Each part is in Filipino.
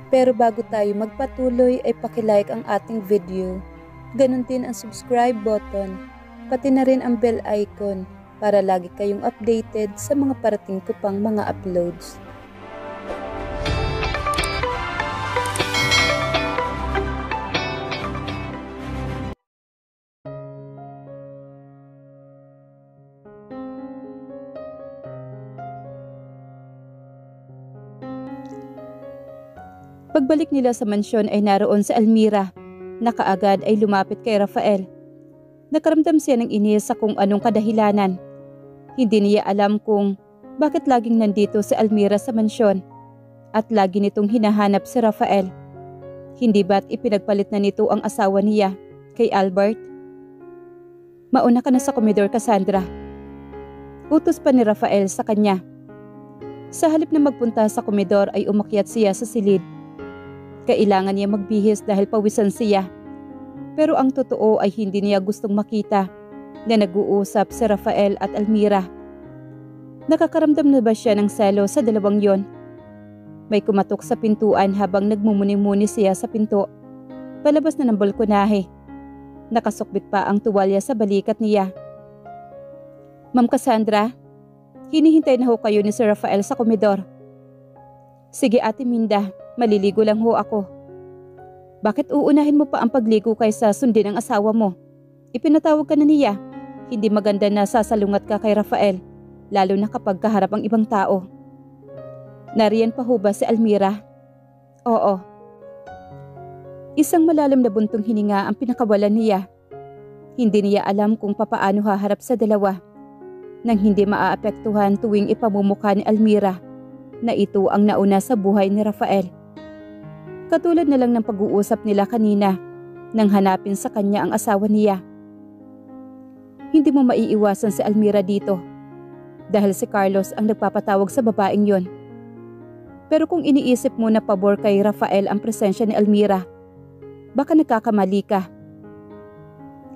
Pero bago tayo magpatuloy ay pakilike ang ating video. Ganon din ang subscribe button, pati na rin ang bell icon para lagi kayong updated sa mga parating ko pang mga uploads. Pagbalik nila sa mansyon ay naroon si Almira, na kaagad ay lumapit kay Rafael. Nakaramdam siya ng inis sa kung anong kadahilanan. Hindi niya alam kung bakit laging nandito si Almira sa mansyon at lagi nitong hinahanap si Rafael. Hindi ba't ipinagpalit na nito ang asawa niya kay Albert? Mauna ka na sa komedor, Cassandra. Utos pa ni Rafael sa kanya. Sa halip na magpunta sa komedor ay umakyat siya sa silid. Kailangan niya magbihis dahil pawisan siya. Pero ang totoo ay hindi niya gustong makita na nag-uusap si Rafael at Almira. Nakakaramdam na ba siya ng selo sa dalawang yon? May kumatok sa pintuan habang nagmumuni-muni siya sa pinto. Palabas na ng balkonahe. Nakasukbit pa ang tuwalya sa balikat niya. Ma'am Cassandra, hinihintay na ho kayo ni Sir Rafael sa komedor. Sige Ate Minda, maliligo lang ho ako. Bakit uunahin mo pa ang pagligo kaysa sundin ang asawa mo? Ipinatawag ka na niya. Hindi maganda na sasalungat ka kay Rafael, lalo na kapag kaharap ang ibang tao. Nariyan pa ho ba si Almira? Oo. Isang malalim na buntong hininga ang pinakawalan niya. Hindi niya alam kung papaano haharap sa dalawa nang hindi maaapektuhan tuwing ipamumukha ni Almira na ito ang nauna sa buhay ni Rafael. Katulad na lang ng pag-uusap nila kanina nang hanapin sa kanya ang asawa niya. Hindi mo maiiwasan si Almira dito dahil si Carlos ang nagpapatawag sa babaeng yon. Pero kung iniisip mo na pabor kay Rafael ang presensya ni Almira, baka nagkakamali ka.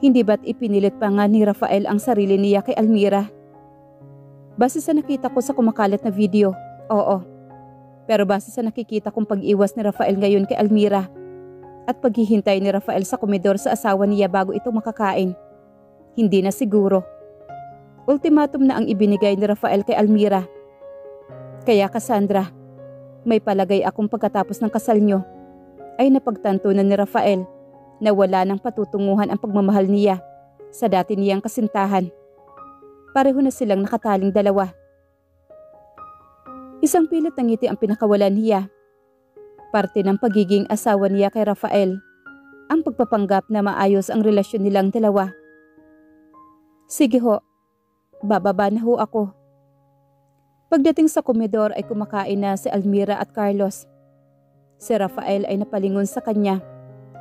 Hindi ba't ipinilit pa nga ni Rafael ang sarili niya kay Almira? Base sa nakita ko sa kumakalat na video, oo. Pero base sa nakikita kong pag-iwas ni Rafael ngayon kay Almira at paghihintay ni Rafael sa komedor sa asawa niya bago ito makakain, hindi na siguro. Ultimatum na ang ibinigay ni Rafael kay Almira. Kaya Cassandra, may palagay akong pagkatapos ng kasal nyo ay napagtanto na ni Rafael na wala nang patutunguhan ang pagmamahal niya sa dati niyang kasintahan. Pareho na silang nakataling dalawa. Isang pilit ng ngiti ang pinakawalan niya. Parte ng pagiging asawa niya kay Rafael ang pagpapanggap na maayos ang relasyon nilang dalawa. Sige ho, bababa na ho ako. Pagdating sa komedor ay kumakain na si Almira at Carlos. Si Rafael ay napalingon sa kanya,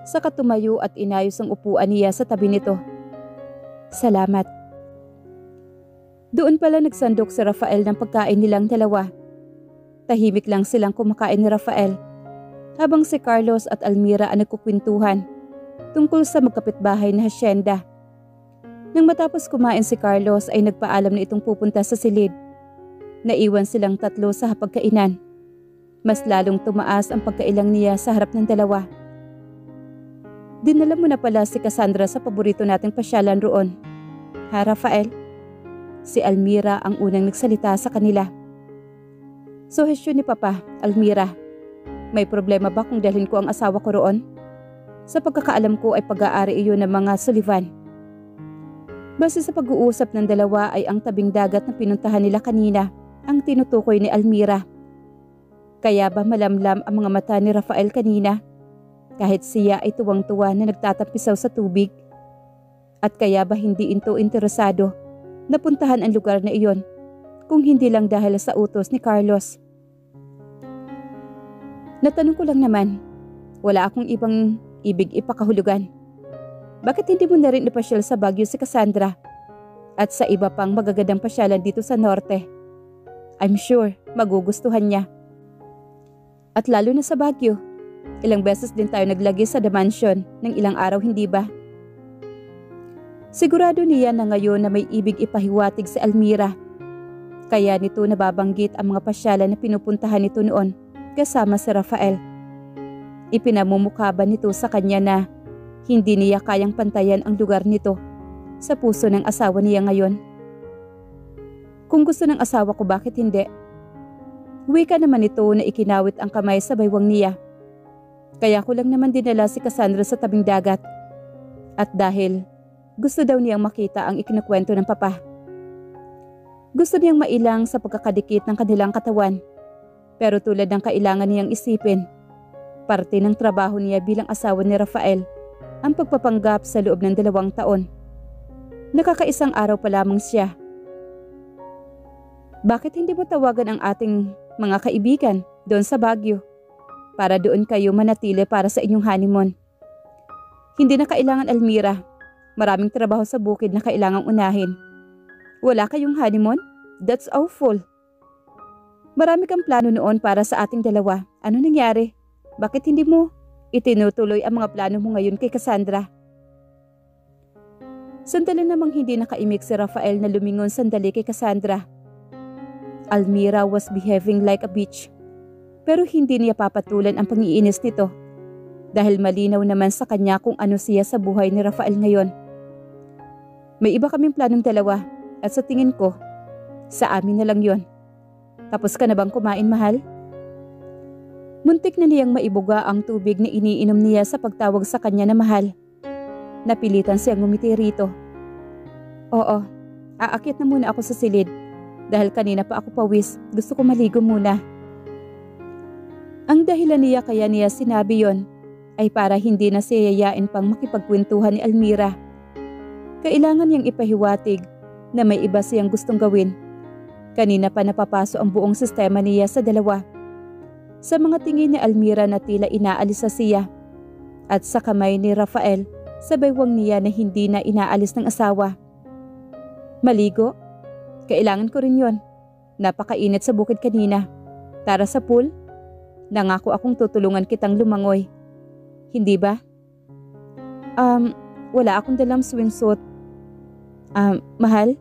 saka tumayo at inayos ang upuan niya sa tabi nito. Salamat. Doon pala nagsandok si Rafael ng pagkain nilang dalawa. Tahimik lang silang kumakain ni Rafael habang si Carlos at Almira ang nagkukwentuhan tungkol sa magkapitbahay na hasyenda. Nang matapos kumain si Carlos ay nagpaalam na itong pupunta sa silid. Naiwan silang tatlo sa hapagkainan. Mas lalong tumaas ang pagkailang niya sa harap ng dalawa. Dinala mo na pala si Cassandra sa paborito nating pasyalan roon. Ha Rafael? Si Almira ang unang nagsalita sa kanila. Suhestyon ni Papa, Almira. May problema ba kung dalhin ko ang asawa ko roon? Sa pagkakaalam ko ay pag-aari iyon ng mga Sullivan. Base sa pag-uusap ng dalawa ay ang tabing dagat na pinuntahan nila kanina ang tinutukoy ni Almira. Kaya ba malamlam ang mga mata ni Rafael kanina kahit siya ay tuwang-tuwa na nagtatampisaw sa tubig? At kaya ba hindi ito interesado na puntahan ang lugar na iyon kung hindi lang dahil sa utos ni Carlos? Natanong ko lang naman, wala akong ibang ibig ipakahulugan. Bakit hindi mo na rin ipasyal sa Baguio si Cassandra at sa iba pang magagandang pasyalan dito sa norte? I'm sure magugustuhan niya. At lalo na sa Baguio, ilang beses din tayo naglagi sa The Mansion ng ilang araw, hindi ba? Sigurado niya na ngayon na may ibig ipahiwatig si Almira. Kaya nito nababanggit ang mga pasyalan na pinupuntahan nito noon kasama si Rafael. Ipinamumukha ba nito sa kanya na hindi niya kayang pantayan ang lugar nito sa puso ng asawa niya ngayon? Kung gusto ng asawa ko, bakit hindi? Wika naman ito na ikinawit ang kamay sa baywang niya. Kaya ko lang naman dinala si Cassandra sa tabing dagat. At dahil gusto daw niyang makita ang ikinukwento ng papa. Gusto niyang mailang sa pagkakadikit ng kanilang katawan. Pero tulad ng kailangan niyang isipin, parte ng trabaho niya bilang asawa ni Rafael ang pagpapanggap sa loob ng 2 taon. Nakakaisang araw pa lamang siya. Bakit hindi mo tawagan ang ating mga kaibigan doon sa Baguio para doon kayo manatili para sa inyong honeymoon? Hindi na kailangan, Almira. Maraming trabaho sa bukid na kailangang unahin. Wala kayong honeymoon? That's awful. Marami kang plano noon para sa ating dalawa. Ano nangyari? Bakit hindi mo itinutuloy ang mga plano mo ngayon kay Cassandra? Sandali namang hindi nakaimik si Rafael na lumingon sandali kay Cassandra. Almira was behaving like a bitch. Pero hindi niya papatulan ang pangiinis nito dahil malinaw naman sa kanya kung ano siya sa buhay ni Rafael ngayon. May iba kaming planong dalawa at sa tingin ko, sa amin na lang yon. Tapos ka na bang kumain, mahal? Muntik na niyang maibuga ang tubig na iniinom niya sa pagtawag sa kanya na mahal. Napilitan siyang ngumiti rito. Oo, aakit na muna ako sa silid. Dahil kanina pa ako pawis, gusto ko maligo muna. Ang dahilan niya kaya niya sinabi yon ay para hindi na siya yayain pang makipagkwentuhan ni Almira. Kailangan niyang ipahiwatig na may iba siyang gustong gawin. Kanina pa napapaso ang buong sistema niya sa dalawa. Sa mga tingin ni Almira na tila inaalis sa siya. At sa kamay ni Rafael sa baywang niya na hindi na inaalis ng asawa. Maligo? Kailangan ko rin yon. Napakainit sa bukid kanina. Tara sa pool? Nangako akong tutulungan kitang lumangoy. Hindi ba? Wala akong dalang swimsuit. Mahal?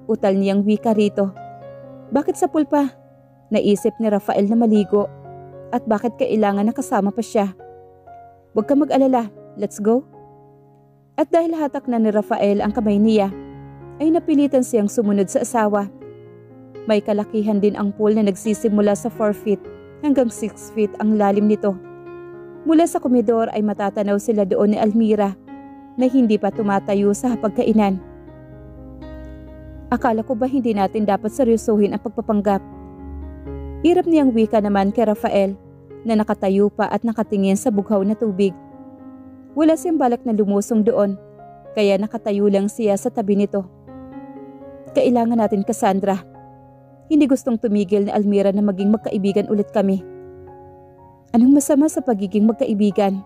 Utal niyang wika rito. Bakit sa pool pa? Naisip ni Rafael na maligo. At bakit kailangan na kasama pa siya? Huwag ka mag-alala. Let's go. At dahil hatak na ni Rafael ang kamay niya, ay napilitan siyang sumunod sa asawa. May kalakihan din ang pool na nagsisimula sa 4 feet hanggang 6 feet ang lalim nito. Mula sa komedor ay matatanaw sila doon ni Almira na hindi pa tumatayo sa hapagkainan. Akala ko ba hindi natin dapat seryosohin ang pagpapanggap? Hirap niyang wika naman kay Rafael na nakatayo pa at nakatingin sa bughaw na tubig. Wala siyang balak na lumusong doon, kaya nakatayo lang siya sa tabi nito. Kailangan natin, Cassandra. Hindi gustong tumigil ni Almira na maging magkaibigan ulit kami. Anong masama sa pagiging magkaibigan?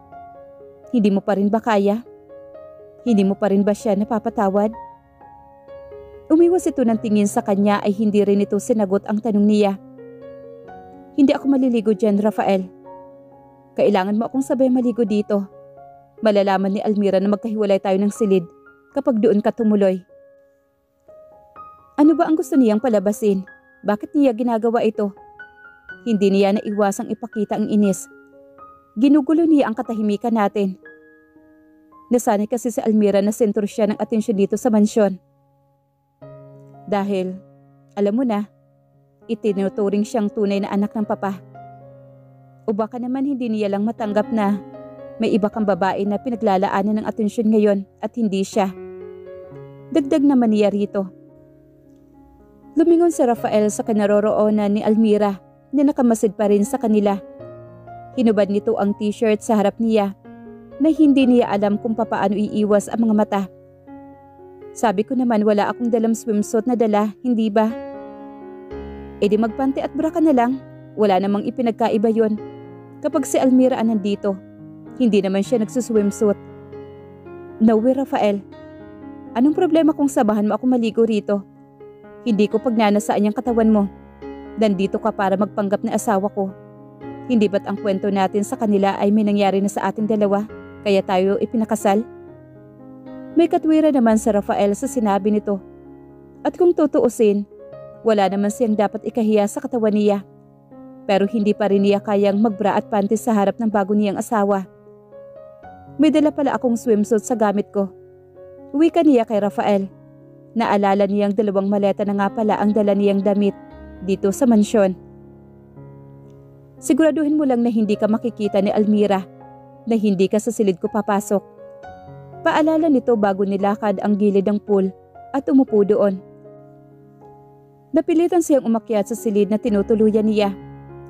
Hindi mo pa rin ba kaya? Hindi mo pa rin ba siya napapatawad? Umiwas ito ng tingin sa kanya ay hindi rin ito sinagot ang tanong niya. Hindi ako maliligo dyan, Rafael. Kailangan mo akong sabay maligo dito. Malalaman ni Almira na magkahiwalay tayo ng silid kapag doon ka tumuloy. Ano ba ang gusto niyang palabasin? Bakit niya ginagawa ito? Hindi niya naiwasang ipakita ang inis. Ginugulo niya ang katahimikan natin. Nasanay kasi si Almira na sentro siya ng atensyon dito sa mansyon. Dahil, alam mo na, itinuturing siyang tunay na anak ng papa. O baka naman hindi niya lang matanggap na may iba kang babae na pinaglalaanan ng atensyon ngayon at hindi siya. Dagdag naman niya rito. Lumingon si Rafael sa kinaroroonan ni Almira na nakamasid pa rin sa kanila. Hinubad nito ang t-shirt sa harap niya na hindi niya alam kung papaano iiwas ang mga mata. Sabi ko naman wala akong dalang swimsuit na dala, hindi ba? E di magpante at bra ka na lang. Wala namang ipinagkaiba yon. Kapag si Almira ang nandito, hindi naman siya nagsuswimsuit. No way, Rafael. Anong problema kung sabahan mo ako maligo rito? Hindi ko pagnanasaan yung katawan mo. Nandito ka para magpanggap na asawa ko. Hindi ba't ang kwento natin sa kanila ay may nangyari na sa ating dalawa, kaya tayo ipinakasal? May katwira naman sa Rafael sa sinabi nito. At kung tutuusin, wala naman siyang dapat ikahiya sa katawan niya. pero hindi pa rin niya kayang magbra at panties sa harap ng bago niyang asawa. May dala pala akong swimsuit sa gamit ko. Wika niya kay Rafael. Naalala niyang 2 maleta na nga pala ang dala niyang damit dito sa mansyon. Siguraduhin mo lang na hindi ka makikita ni Almira, na hindi ka sa silid ko papasok. Paalala nito bago nilakad ang gilid ng pool at umupo doon. Napilitan siyang umakyat sa silid na tinutuluyan niya.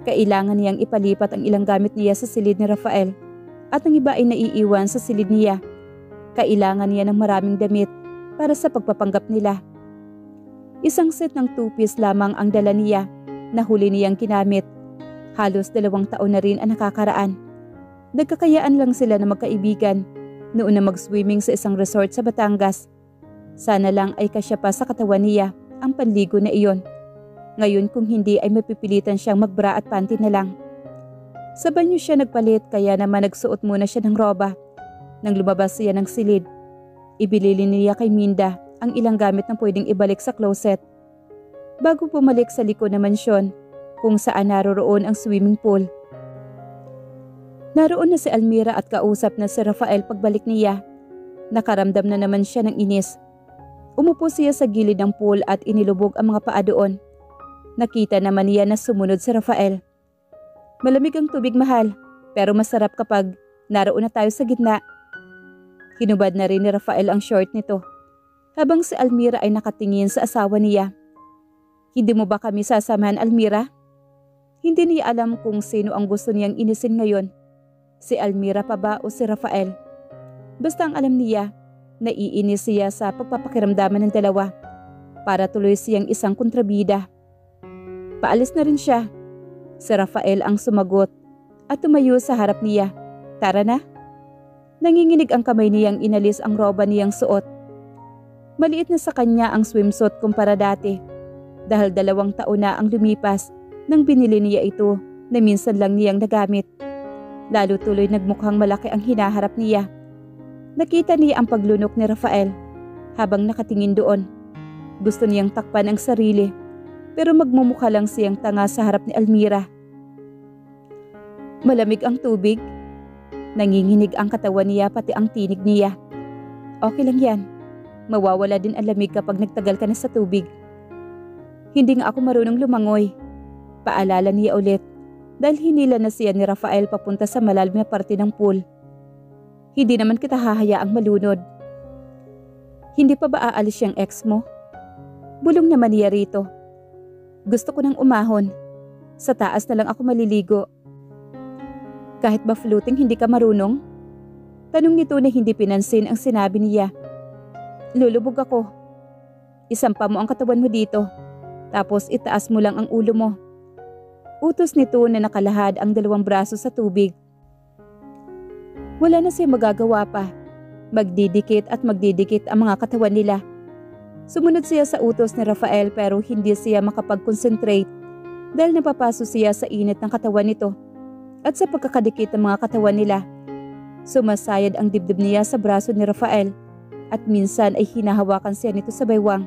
Kailangan niyang ipalipat ang ilang gamit niya sa silid ni Rafael at ang iba ay naiiwan sa silid niya. Kailangan niya ng maraming damit para sa pagpapanggap nila. Isang set ng 2-piece lamang ang dala niya na huli niyang kinamit. Halos 2 taon na rin ang nakakaraan. Nagkakayaan lang sila na magkaibigan noon na mag-swimming sa isang resort sa Batangas. Sana lang ay kasya pa sa katawan niya ang panligo na iyon. Ngayon kung hindi ay mapipilitan siyang magbra at panty na lang. Sa banyo siya nagpalit kaya naman nagsuot muna siya ng roba. Nang lumabas siya ng silid, ibilili niya kay Minda ang ilang gamit na pwedeng ibalik sa closet. Bago bumalik sa likod ng mansyon kung saan naroroon ang swimming pool. Naroon na si Almira at kausap na si Rafael pagbalik niya. Nakaramdam na naman siya ng inis. Umupo siya sa gilid ng pool at inilubog ang mga paa doon. Nakita naman niya na sumunod si Rafael. Malamig ang tubig, mahal, pero masarap kapag naroon na tayo sa gitna. Hinubad na rin ni Rafael ang short nito, habang si Almira ay nakatingin sa asawa niya. Hindi mo ba kami sasamahan, Almira? Hindi niya alam kung sino ang gusto niyang inisin ngayon, si Almira pa ba o si Rafael. Basta ang alam niya, naiinis siya sa pagpapakiramdaman ng dalawa para tuloy siyang isang kontrabida. Paalis na rin siya. Si Rafael ang sumagot at tumayo sa harap niya. Tara na. Nanginginig ang kamay niyang inalis ang roba niyang suot. Maliit na sa kanya ang swimsuit kumpara dati dahil 2 taon na ang lumipas nang binili niya ito na minsan lang niyang nagamit. Lalo tuloy nagmukhang malaki ang hinaharap niya. Nakita niya ang paglunok ni Rafael habang nakatingin doon. Gusto niyang takpan ang sarili pero magmumukha lang siyang tanga sa harap ni Almira. Malamig ang tubig. Nanginginig ang katawan niya pati ang tinig niya. Okay lang yan. Mawawala din ang lamig kapag nagtagal ka na sa tubig. Hindi nga ako marunong lumangoy. Paalala niya ulit dahil hinila na siya ni Rafael papunta sa malalim na parte ng pool. Hindi naman kita hahayaang malunod. Hindi pa ba aalis yung ex mo? Bulong naman niya rito. Gusto ko nang umahon. Sa taas na lang ako maliligo. Kahit ba floating hindi ka marunong? Tanong nito na hindi pinansin ang sinabi niya. Lulubog ako. Isampa mo ang katawan mo dito. Tapos itaas mo lang ang ulo mo. Utos nito na nakalahad ang 2 braso sa tubig. Wala na siya magagawa pa. Magdidikit at magdidikit ang mga katawan nila. Sumunod siya sa utos ni Rafael pero hindi siya makapag-concentrate dahil napapaso siya sa init ng katawan nito at sa pagkakadikit ng mga katawan nila. Sumasayad ang dibdib niya sa braso ni Rafael at minsan ay hinahawakan siya nito sa baywang.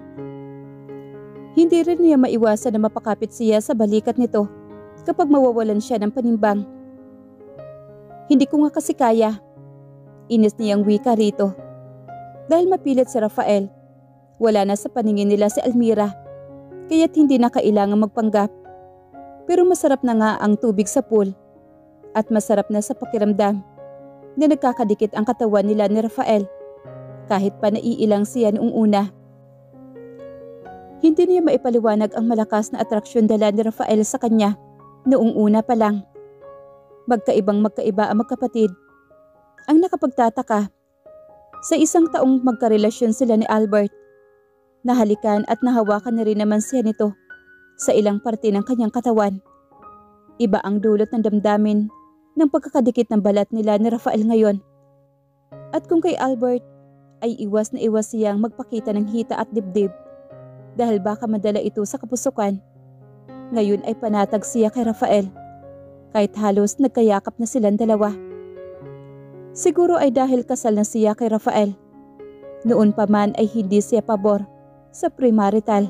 Hindi rin niya maiwasan na mapakapit siya sa balikat nito kapag mawawalan siya ng panimbang. Hindi ko nga kasi kaya. Inis niyang wika rito. Dahil mapilit si Rafael, wala na sa paningin nila si Almira, kaya't hindi na kailangang magpanggap. Pero masarap na nga ang tubig sa pool at masarap na sa pakiramdam na nagkakadikit ang katawan nila ni Rafael kahit pa naiilang siya noong una. Hindi niya maipaliwanag ang malakas na atraksyon dala ni Rafael sa kanya noong una pa lang. Magkaiba ang magkapatid. Ang nakapagtataka, sa 1 taong magkarelasyon sila ni Albert, nahalikan at nahawakan na rin naman siya nito sa ilang parte ng kanyang katawan. Iba ang dulot ng damdamin ng pagkakadikit ng balat nila ni Rafael ngayon. At kung kay Albert ay iwas na iwas siyang magpakita ng hita at dibdib dahil baka madala ito sa kapusukan, ngayon ay panatag siya kay Rafael kahit halos nagkayakap na silang dalawa. Siguro ay dahil kasal na siya kay Rafael. Noon pa man ay hindi siya pabor sa premarital.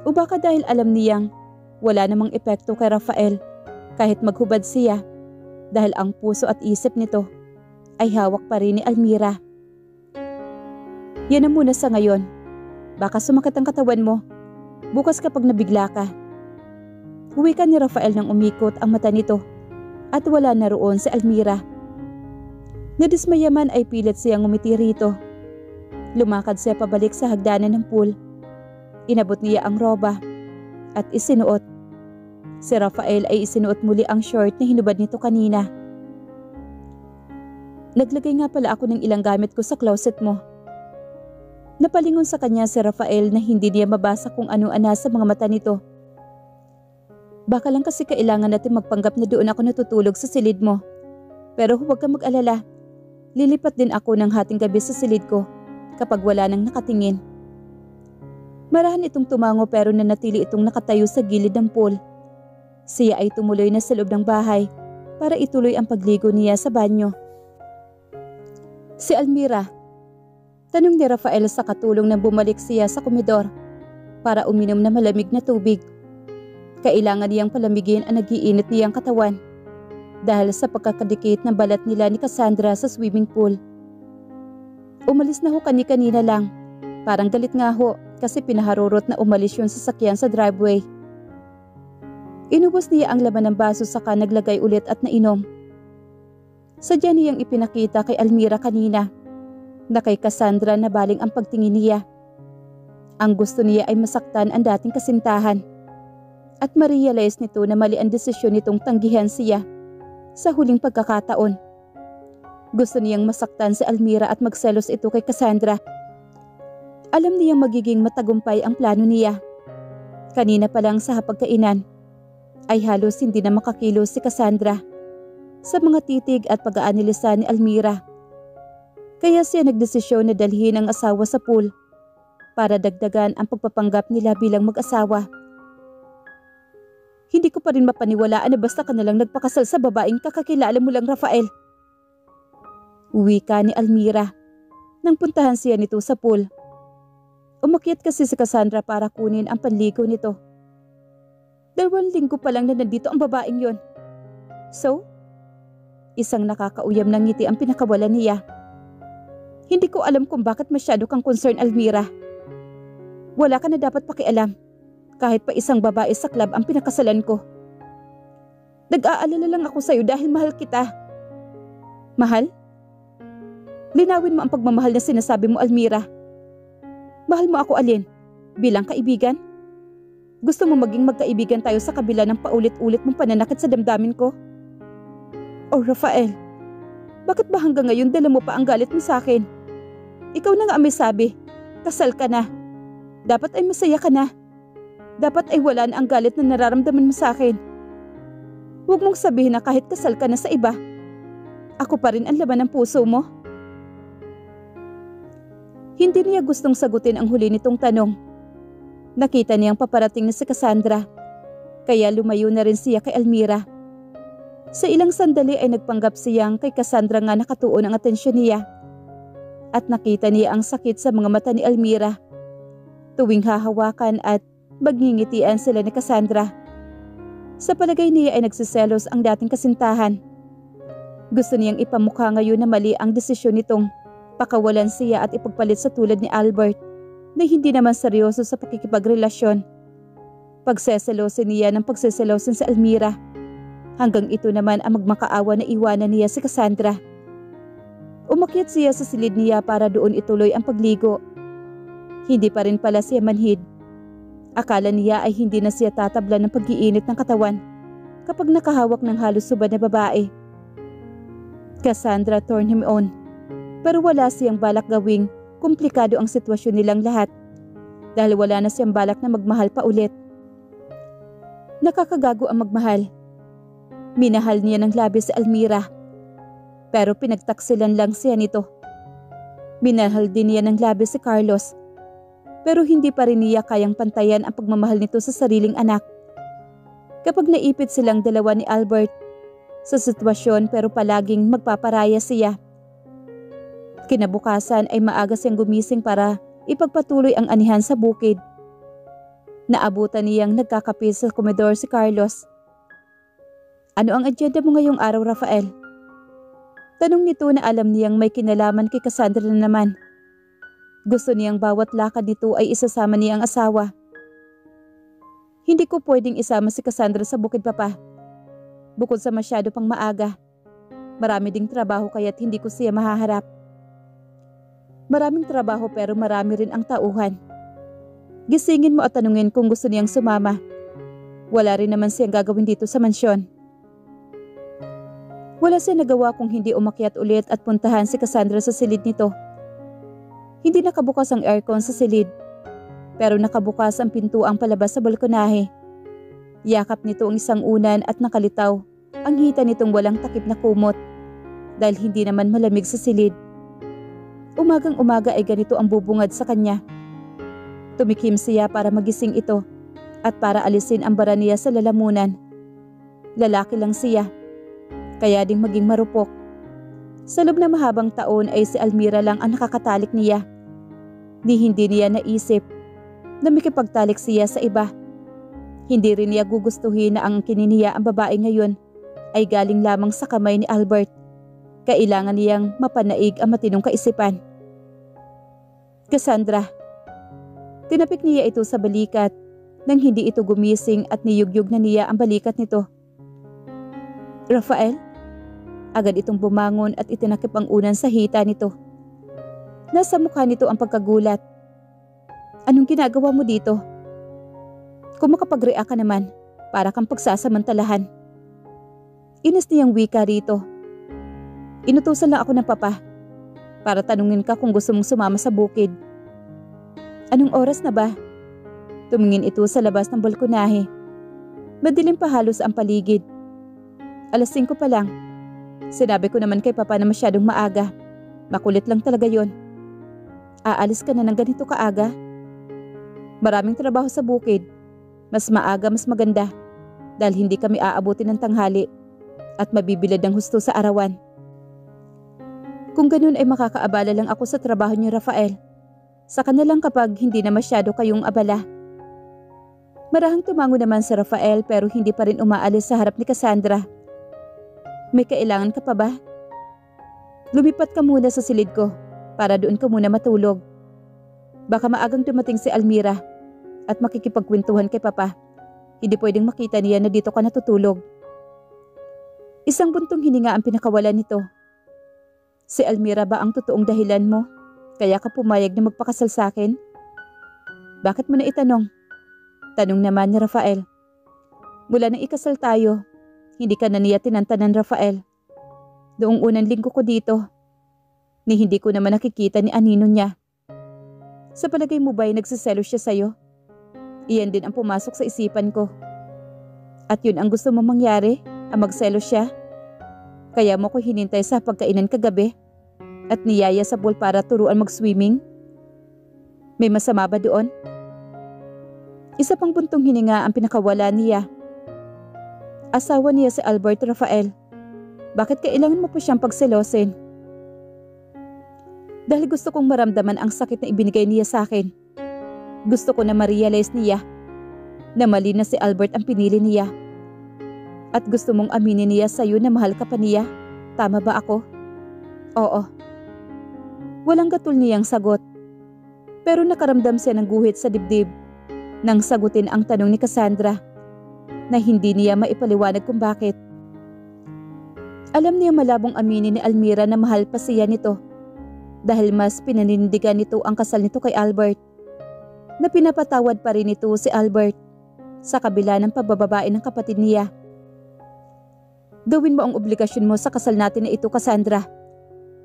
O baka dahil alam niyang wala namang epekto kay Rafael kahit maghubad siya dahil ang puso at isip nito ay hawak pa rin ni Almira. Yan na muna sa ngayon. Baka sumakit ang katawan mo. Bukas kapag nabigla ka. Huwikan ni Rafael nang umikot ang mata nito at wala na roon si Almira. Nadismaya man ay pilit siyang ngumiti rito. Lumakad siya pabalik sa hagdanan ng pool. Inabot niya ang roba at isinuot. Si Rafael ay isinuot muli ang short na hinubad nito kanina. Naglagay nga pala ako ng ilang gamit ko sa closet mo. Napalingon sa kanya si Rafael na hindi niya mabasa kung ano-ana sa mga mata nito. Baka lang kasi kailangan natin magpanggap na doon ako natutulog sa silid mo. Pero huwag kang mag-alala. Lilipat din ako ng hating gabi sa silid ko kapag wala nang nakatingin. Marahan itong tumango pero nanatili itong nakatayo sa gilid ng pool. Siya ay tumuloy na sa loob ng bahay para ituloy ang pagligo niya sa banyo. Si Almira, tanong ni Rafael sa katulong na bumalik siya sa komedor para uminom na malamig na tubig. Kailangan niyang palamigin ang nagiinit niyang katawan dahil sa pagkakadikit ng balat nila ni Cassandra sa swimming pool. Umalis na ho kanina lang. Parang galit nga ho kasi pinaharurot na umalis yung sasakyan sa driveway. Inubos niya ang laman ng baso saka naglagay ulit at nainom. Sadya niyang ipinakita kay Almira kanina na kay Cassandra na baling ang pagtingin niya. Ang gusto niya ay masaktan ang dating kasintahan at ma-realize nito na mali ang desisyon nitong tanggihan siya sa huling pagkakataon. Gusto niyang masaktan si Almira at magselos ito kay Cassandra. Alam niyang magiging matagumpay ang plano niya. Kanina pa lang sa hapagkainan ay halos hindi na makakilos si Cassandra sa mga titig at pag-aanilisa ni Almira. Kaya siya nagdesisyon na dalhin ang asawa sa pool para dagdagan ang pagpapanggap nila bilang mag-asawa. Hindi ko pa rin mapaniwalaan na basta ka nalang nagpakasal sa babaeng kakakilala mo lang, Rafael. Uwi ka ni Almira nang puntahan siya nito sa pool. Umakyat kasi si Cassandra para kunin ang panligo nito. 2 linggo pa lang na nandito ang babaeng yon. So, isang nakakauyam ng ngiti ang pinakawalan niya. Hindi ko alam kung bakit masyado kang concern, Almira. Wala ka na dapat pakialam. Kahit pa isang babae sa club ang pinakasalan ko. Nag-aalala lang ako sa'yo dahil mahal kita. Mahal? Linawin mo ang pagmamahal na sinasabi mo, Almira. Mahal mo ako, alin? Bilang kaibigan? Gusto mo maging magkaibigan tayo sa kabila ng paulit-ulit mong pananakit sa damdamin ko? Oh, Rafael, bakit ba hanggang ngayon dala mo pa ang galit mo sa akin? Ikaw na nga may sabi, kasal ka na. Dapat ay masaya ka na. Dapat ay wala na ang galit na nararamdaman mo sa akin. Huwag mong sabihin na kahit kasal ka na sa iba, ako pa rin ang laman ng puso mo. Hindi niya gustong sagutin ang huli nitong tanong. Nakita niyang paparating na si Cassandra, kaya lumayo na rin siya kay Almira. Sa ilang sandali ay nagpanggap siyang kay Cassandra nga nakatuon ang atensyon niya. At nakita niya ang sakit sa mga mata ni Almira tuwing hahawakan at magngingitian sila ni Cassandra. Sa palagay niya ay nagsiselos ang dating kasintahan. Gusto niyang ipamukha ngayon na mali ang desisyon nitong pakawalan siya at ipagpalit sa tulad ni Albert na hindi naman seryoso sa pakikipagrelasyon. Pagseselosin niya ng pagseselosin sa Almira hanggang ito naman ang magmakaawa na iwanan niya si Cassandra. Umakyat siya sa silid niya para doon ituloy ang pagligo. Hindi pa rin pala siya manhid. Akala niya ay hindi na siya tatabla ng pag-iinit ng katawan kapag nakahawak ng halos subad na babae. Cassandra turned him on, pero wala siyang balak gawing komplikado ang sitwasyon nilang lahat dahil wala na siyang balak na magmahal pa ulit. Nakakagago ang magmahal. Minahal niya ng labis si Almira, pero pinagtaksilan lang siya nito. Minahal din niya ng labis si Carlos, pero hindi pa rin niya kayang pantayan ang pagmamahal nito sa sariling anak. Kapag naipit silang dalawa ni Albert sa sitwasyon pero palaging magpaparaya siya. Kinabukasan ay maaga siyang gumising para ipagpatuloy ang anihan sa bukid. Naabutan niyang nagkakape sa komedor si Carlos. Ano ang agenda mo ngayong araw, Rafael? Tanong nito na alam niyang may kinalaman kay Cassandra na naman. Gusto niyang bawat lakad nito ay isasama niya ang asawa. Hindi ko pwedeng isama si Cassandra sa bukid, Papa. Bukod sa masyado pang maaga. Marami ding trabaho kaya't hindi ko siya mahaharap. Maraming trabaho pero marami rin ang tauhan. Gisingin mo at tanungin kung gusto niyang sumama. Wala rin naman siyang gagawin dito sa mansyon. Wala siya nagawa kung hindi umakyat ulit at puntahan si Cassandra sa silid nito. Hindi nakabukas ang aircon sa silid, pero nakabukas ang pintuang palabas sa balkonahe. Yakap nito ang isang unan at nakalitaw ang hita nitong walang takip na kumot dahil hindi naman malamig sa silid. Umagang umaga ay ganito ang bubungad sa kanya. Tumikim siya para magising ito at para alisin ang bara niya sa lalamunan. Lalaki lang siya, kaya ding maging marupok. Sa loob na mahabang taon ay si Almira lang ang nakakatalik niya. Hindi niya naisip na makipagtalik siya sa iba. Hindi rin niya gugustuhin na ang kininiya ang babae ngayon ay galing lamang sa kamay ni Albert. Kailangan niyang mapanaig ang matinong kaisipan. Cassandra. Tinapik niya ito sa balikat nang hindi ito gumising at niyugyug na niya ang balikat nito. Rafael? Agad itong bumangon at itinakip ang unan sa hita nito. Nasa mukha nito ang pagkagulat. Anong ginagawa mo dito? Kung makapag-react ka naman, para kang pagsasamantalahan. Inis niyang wika rito. Inutusan lang ako ng papa para tanungin ka kung gusto mong sumama sa bukid. Anong oras na ba? Tumingin ito sa labas ng balkonahe. Madilim pa halos ang paligid. 5:00 pa lang. Sinabi ko naman kay papa na masyadong maaga. Makulit lang talaga yon. Aalis ka na ng ganito kaaga? Maraming trabaho sa bukid. Mas maaga mas maganda dahil hindi kami aabutin ng tanghali at mabibilad ng husto sa arawan. Kung ganun ay makakaabala lang ako sa trabaho niyo, Rafael. Saka na lang kapag hindi na masyado kayong abala. Marahang tumango naman si Rafael pero hindi pa rin umaalis sa harap ni Cassandra. May kailangan ka pa ba? Lumipat ka muna sa silid ko para doon ka muna matulog. Baka maagang dumating si Almira at makikipagkwentuhan kay papa. Hindi pwedeng makita niya na dito ka natutulog. Isang buntong hininga ang pinakawalan nito. Si Almira ba ang totoong dahilan mo? Kaya ka pumayag na magpakasal sa akin? Bakit mo na itanong? Tanong naman ni Rafael. Mula nang ikasal tayo, hindi ka na niya tinantanan, Rafael. Noong unang linggo ko dito, ni hindi ko naman nakikita ni anino niya. Sa palagay mo ba'y nagsiselos siya sa'yo? Iyan din ang pumasok sa isipan ko. At yun ang gusto mo mangyari, ang magselos siya? Kaya mo ko hinintay sa pagkainan kagabi at niyaya sa pool para turuan mag-swimming? May masama ba doon? Isa pang buntong hininga ang pinakawala niya. Asawa niya si Albert, Rafael. Bakit kailangan mo pa siyang pagselosin? Dahil gusto kong maramdaman ang sakit na ibinigay niya sa akin. Gusto ko na ma-realize niya na mali na si Albert ang pinili niya. At gusto mong aminin niya sa'yo na mahal ka pa niya. Tama ba ako? Oo. Walang gatol niyang sagot. Pero nakaramdam siya ng guhit sa dibdib nang sagutin ang tanong ni Cassandra na hindi niya maipaliwanag kung bakit. Alam niya malabong aminin ni Almira na mahal pa siya nito dahil mas pinanindigan nito ang kasal nito kay Albert. Na pinapatawad pa rin nito si Albert sa kabila ng pagbababae ng kapatid niya. Gawin mo ang obligasyon mo sa kasal natin na ito, Cassandra.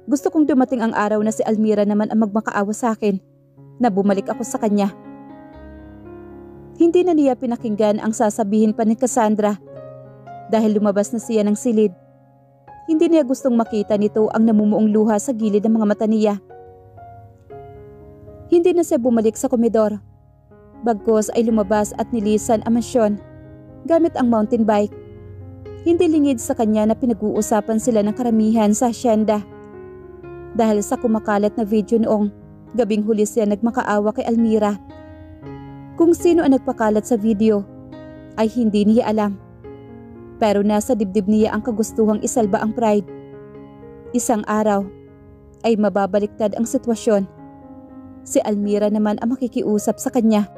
Gusto kong dumating ang araw na si Almira naman ang magmakaawa sa akin na bumalik ako sa kanya. Hindi na niya pinakinggan ang sasabihin pa ni Cassandra dahil lumabas na siya ng silid. Hindi niya gustong makita nito ang namumuong luha sa gilid ng mga mata niya. Hindi na siya bumalik sa komedor. Bagkos ay lumabas at nilisan ang mansyon gamit ang mountain bike. Hindi lingid sa kanya na pinag-uusapan sila ng karamihan sa asyenda. Dahil sa kumakalat na video noong gabing huli siya nagmakaawa kay Almira. Kung sino ang nagpakalat sa video ay hindi niya alam. Pero nasa dibdib niya ang kagustuhang isalba ang Pride. Isang araw ay mababaliktad ang sitwasyon. Si Almira naman ang makikiusap sa kanya.